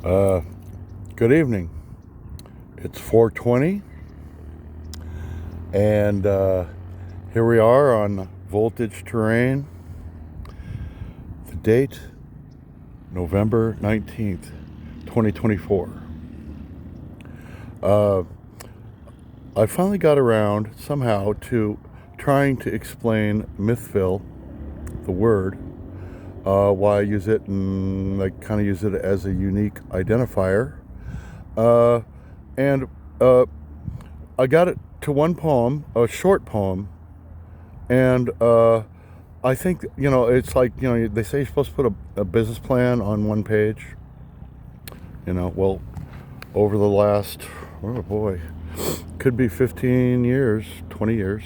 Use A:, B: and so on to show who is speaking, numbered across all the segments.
A: Uh, Good evening. It's 4:20, and here we are on Voltage Terrain. The date, November 19th, 2024. I finally got around somehow to trying to explain Mythville, the word, why I use it, and I kind of use it as a unique identifier. And I got it to one poem, a short poem, and I think, it's like, they say you're supposed to put a business plan on one page. Well, over the last, oh boy, could be 15 years, 20 years.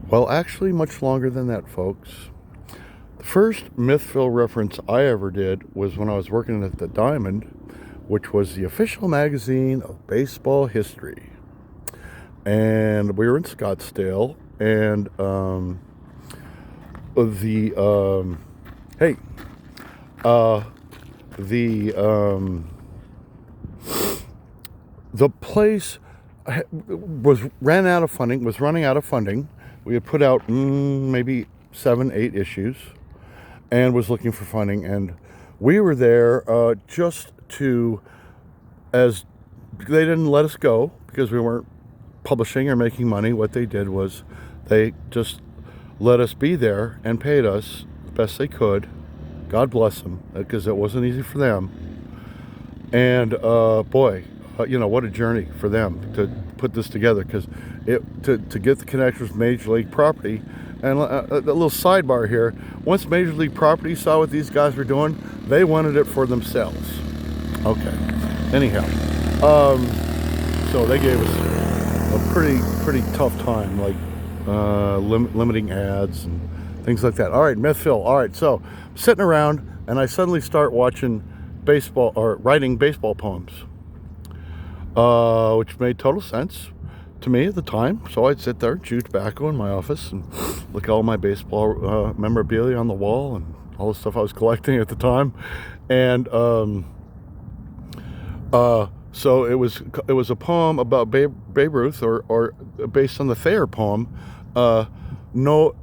A: Well, actually, much longer than that, folks. The first Mythville reference I ever did was when I was working at the Diamond, which was the official magazine of baseball history. And we were in Scottsdale, and the place was running out of funding. We had put out maybe 7-8 issues, and was looking for funding, and we were there just to, as they didn't let us go because we weren't publishing or making money. What they did was they just let us be there and paid us the best they could. God bless them, because it wasn't easy for them. And boy, what a journey for them to put this together, because to get the connections with Major League Property. And a little sidebar here: once Major League Property saw what these guys were doing, they wanted it for themselves. Okay. Anyhow, so they gave us a pretty tough time, like limiting ads and things like that. All right, Mythville. All right, so I'm sitting around, and I suddenly start watching baseball, or writing baseball poems, which made total sense to me at the time. So I'd sit there, chew tobacco in my office, and look at all my baseball memorabilia on the wall and all the stuff I was collecting at the time. And so it was a poem about Babe Ruth, or based on the Thayer poem, no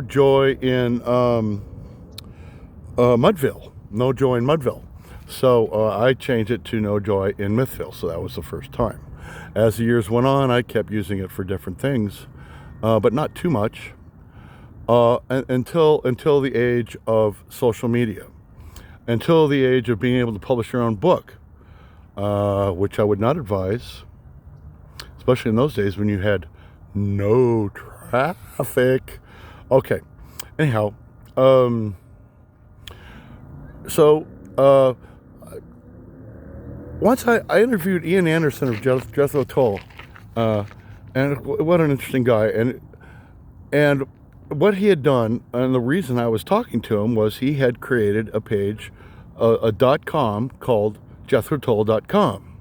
A: joy in Mudville, no joy in Mudville. So I changed it to No Joy in Mythville. So that was the first time. As the years went on, I kept using it for different things, but not too much, until the age of social media, until the age of being able to publish your own book, which I would not advise, especially in those days when you had no traffic. Okay. Anyhow, once I interviewed Ian Anderson of Jethro Tull, and what an interesting guy, and what he had done, and the reason I was talking to him was he had created a page, a .com called JethroTull.com,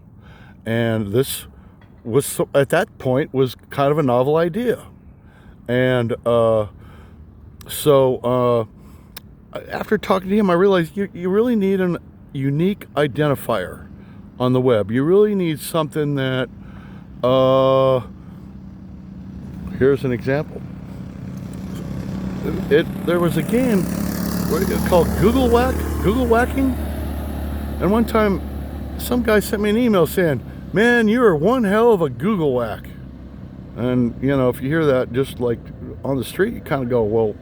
A: and this was, at that point, was kind of a novel idea, and after talking to him, I realized you really need a unique identifier on the web. You really need something that, here's an example. There was a game called Google Whacking, and one time some guy sent me an email saying, "Man, you're one hell of a Google whack." And if you hear that just like on the street, you kind of go, well,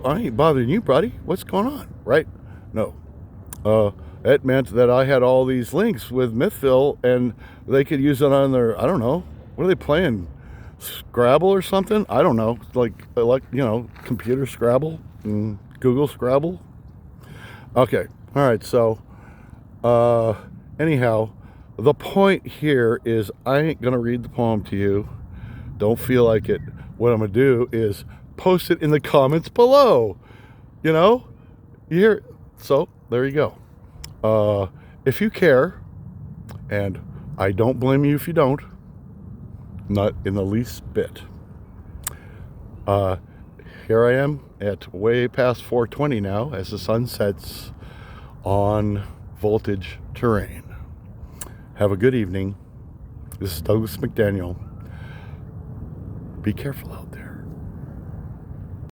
A: I ain't bothering you, buddy. What's going on, right? No. It meant that I had all these links with Mythville, and they could use it on their, I don't know, what are they playing? Scrabble or something? I don't know. Like computer Scrabble and Google Scrabble. Okay. All right. So, anyhow, the point here is I ain't going to read the poem to you. Don't feel like it. What I'm going to do is post it in the comments below. You hear? So there you go. If you care, and I don't blame you if you don't, not in the least bit. Here I am at way past 4:20 now, as the sun sets on voltage terrain. Have a good evening. This is Douglas McDaniel. Be careful out there.